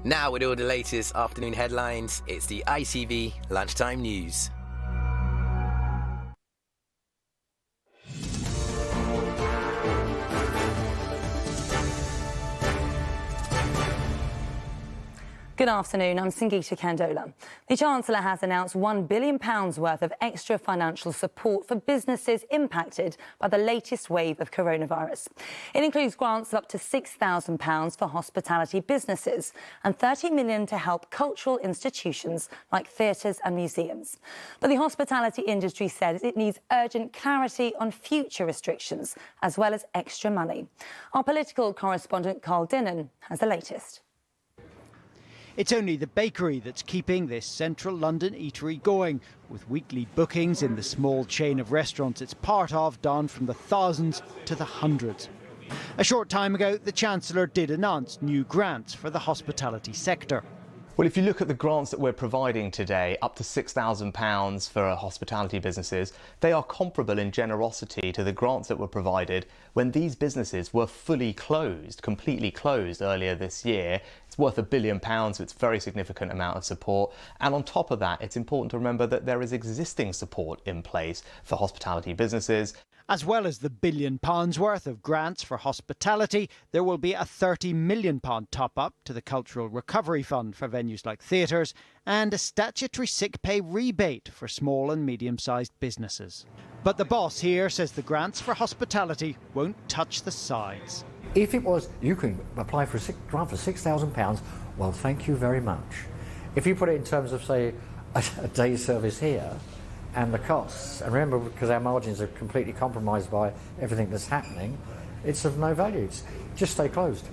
Now with all the latest afternoon headlines, it's the ITV Lunchtime News. Good afternoon, I'm Sangeeta Kandola. The Chancellor has announced £1 billion worth of extra financial support for businesses impacted by the latest wave of coronavirus. It includes grants of up to £6,000 for hospitality businesses and £30 million to help cultural institutions like theatres and museums. But the hospitality industry says it needs urgent clarity on future restrictions as well as extra money. Our political correspondent Carl Dinnan has the latest. It's only the bakery that's keeping this central London eatery going, with weekly bookings in the small chain of restaurants it's part of down from the thousands to the hundreds. A short time ago, the Chancellor did announce new grants for the hospitality sector. Well, if you look at the grants that we're providing today, up to £6,000 for hospitality businesses, they are comparable in generosity to the grants that were provided when these businesses were fully closed, completely closed earlier this year. It's worth £1 billion, so it's a very significant amount of support. And on top of that, it's important to remember that there is existing support in place for hospitality businesses. As well as the £1 billion worth of grants for hospitality, there will be a £30 million top-up to the Cultural Recovery Fund for venues like theatres and a statutory sick pay rebate for small and medium-sized businesses. But the boss here says the grants for hospitality won't touch the sides. If it was, you can apply for a grant for £6,000, well, thank you very much. If you put it in terms of, say, a day's service here, and the costs, and remember, because our margins are completely compromised by everything that's happening, it's of no value. Just stay closed.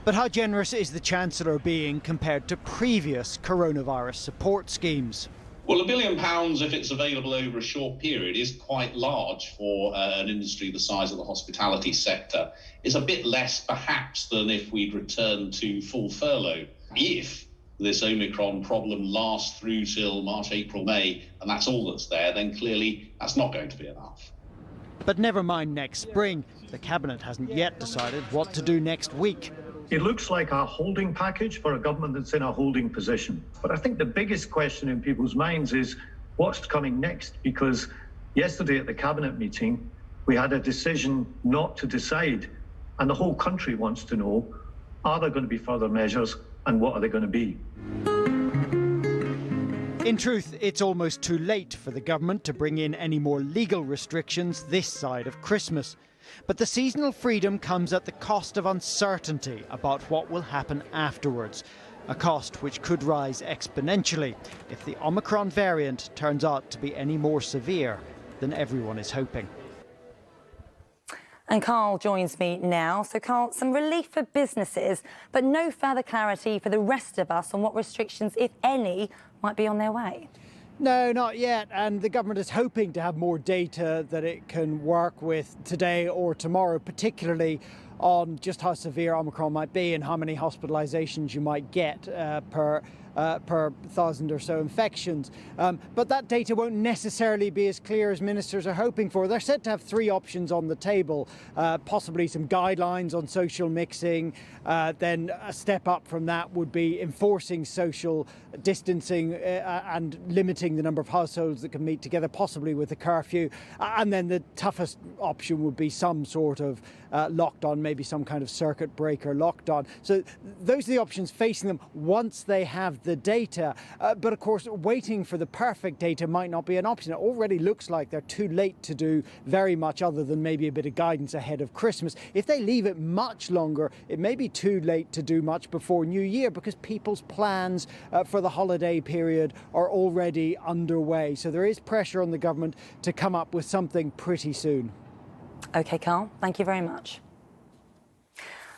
But how generous is the Chancellor being compared to previous coronavirus support schemes? Well, £1 billion, if it's available over a short period, is quite large for an industry the size of the hospitality sector. It's a bit less, perhaps, than if we'd returned to full furlough. If this Omicron problem lasts through till March, April, May, and that's all that's there, then clearly that's not going to be enough. But never mind next spring. The Cabinet hasn't yet decided what to do next week. It looks like a holding package for a government that's in a holding position. But I think the biggest question in people's minds is what's coming next? Because yesterday at the Cabinet meeting, we had a decision not to decide. And the whole country wants to know, are there going to be further measures and what are they going to be? In truth, it's almost too late for the government to bring in any more legal restrictions this side of Christmas. But the seasonal freedom comes at the cost of uncertainty about what will happen afterwards, a cost which could rise exponentially if the Omicron variant turns out to be any more severe than everyone is hoping. And Carl joins me now. So, Carl, some relief for businesses, but no further clarity for the rest of us on what restrictions, if any, might be on their way. No, not yet. And the government is hoping to have more data that it can work with today or tomorrow, particularly on just how severe Omicron might be and how many hospitalisations you might get per 1,000 or so infections. But that data won't necessarily be as clear as ministers are hoping for. They're said to have three options on the table, possibly some guidelines on social mixing. Then a step up from that would be enforcing social distancing and limiting the number of households that can meet together, possibly with a curfew. And then the toughest option would be some sort of lockdown, maybe some kind of circuit breaker lockdown. So those are the options facing them once they have the data. But of course, waiting for the perfect data might not be an option. It already looks like they're too late to do very much other than maybe a bit of guidance ahead of Christmas. If they leave it much longer, it may be too late to do much before New Year because people's plans for the holiday period are already underway. So there is pressure on the government to come up with something pretty soon. OK, Carl, thank you very much.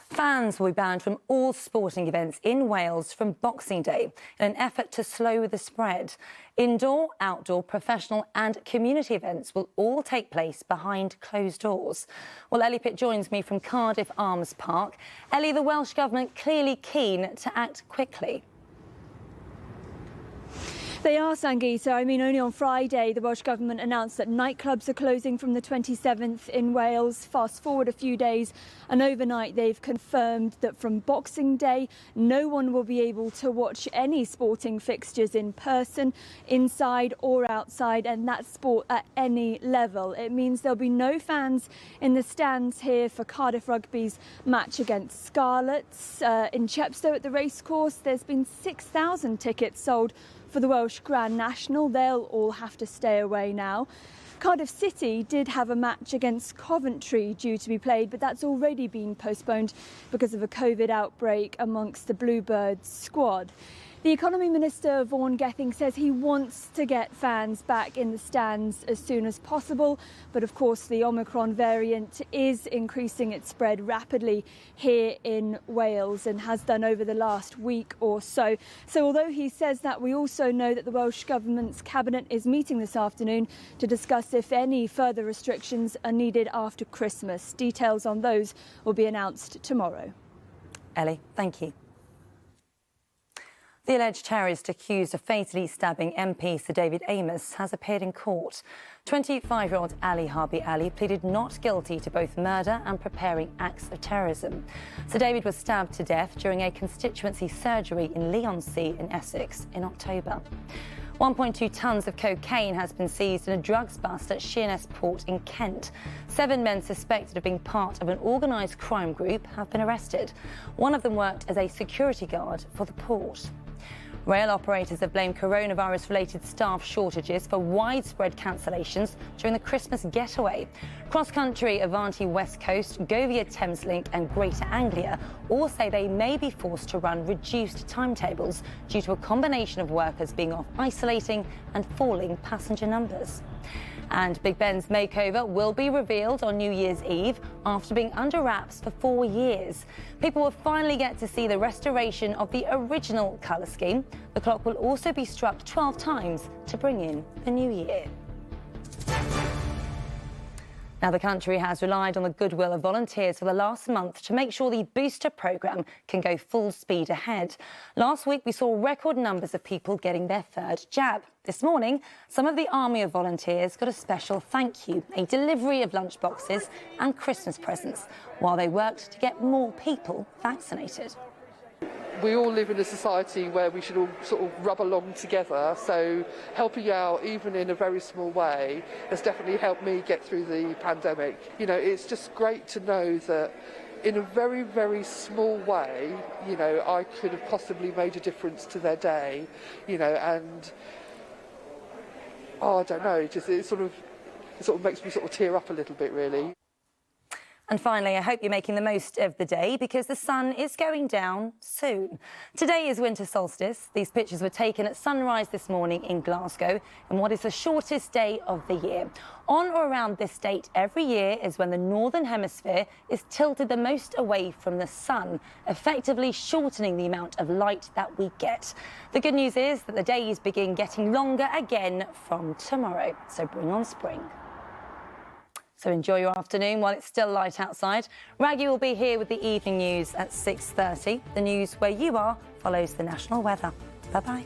Fans will be banned from all sporting events in Wales from Boxing Day in an effort to slow the spread. Indoor, outdoor, professional and community events will all take place behind closed doors. Well, Ellie Pitt joins me from Cardiff Arms Park. Ellie, the Welsh Government clearly keen to act quickly. They are, Sangeeta. I mean, only on Friday, the Welsh Government announced that nightclubs are closing from the 27th in Wales. Fast forward a few days, and overnight they've confirmed that from Boxing Day, no one will be able to watch any sporting fixtures in person, inside or outside, and that's sport at any level. It means there'll be no fans in the stands here for Cardiff Rugby's match against Scarlets. In Chepstow at the racecourse, there's been 6,000 tickets sold for the Welsh Grand National. They'll all have to stay away now. Cardiff City did have a match against Coventry due to be played, but that's already been postponed because of a COVID outbreak amongst the Bluebirds squad. The Economy Minister, Vaughan Gething, says he wants to get fans back in the stands as soon as possible. But of course, the Omicron variant is increasing its spread rapidly here in Wales and has done over the last week or so. So although he says that, we also know that the Welsh Government's Cabinet is meeting this afternoon to discuss if any further restrictions are needed after Christmas. Details on those will be announced tomorrow. Ellie, thank you. The alleged terrorist accused of fatally stabbing MP Sir David Amess has appeared in court. 25-year-old Ali Harbi Ali pleaded not guilty to both murder and preparing acts of terrorism. Sir David was stabbed to death during a constituency surgery in Leigh-on-Sea in Essex in October. 1.2 tonnes of cocaine has been seized in a drugs bust at Sheerness Port in Kent. 7 men suspected of being part of an organised crime group have been arrested. One of them worked as a security guard for the port. Rail operators have blamed coronavirus-related staff shortages for widespread cancellations during the Christmas getaway. Cross-country Avanti West Coast, Govia Thameslink and Greater Anglia all say they may be forced to run reduced timetables due to a combination of workers being off isolating and falling passenger numbers. And Big Ben's makeover will be revealed on New Year's Eve after being under wraps for 4 years. People will finally get to see the restoration of the original colour scheme. The clock will also be struck 12 times to bring in the new year. Now, the country has relied on the goodwill of volunteers for the last month to make sure the booster programme can go full speed ahead. Last week, we saw record numbers of people getting their third jab. This morning, some of the army of volunteers got a special thank you, a delivery of lunchboxes and Christmas presents, while they worked to get more people vaccinated. We all live in a society where we should all sort of rub along together, so helping out even in a very small way has definitely helped me get through the pandemic. You know, it's just great to know that in a very, very small way, you know, I could have possibly made a difference to their day, you know, and I don't know, it sort of makes me sort of tear up a little bit, really. And finally, I hope you're making the most of the day because the sun is going down soon. Today is winter solstice. These pictures were taken at sunrise this morning in Glasgow in what is the shortest day of the year. On or around this date every year is when the northern hemisphere is tilted the most away from the sun, effectively shortening the amount of light that we get. The good news is that the days begin getting longer again from tomorrow, so bring on spring. So enjoy your afternoon while it's still light outside. Raggy will be here with the evening news at 6:30. The news where you are follows the national weather. Bye-bye.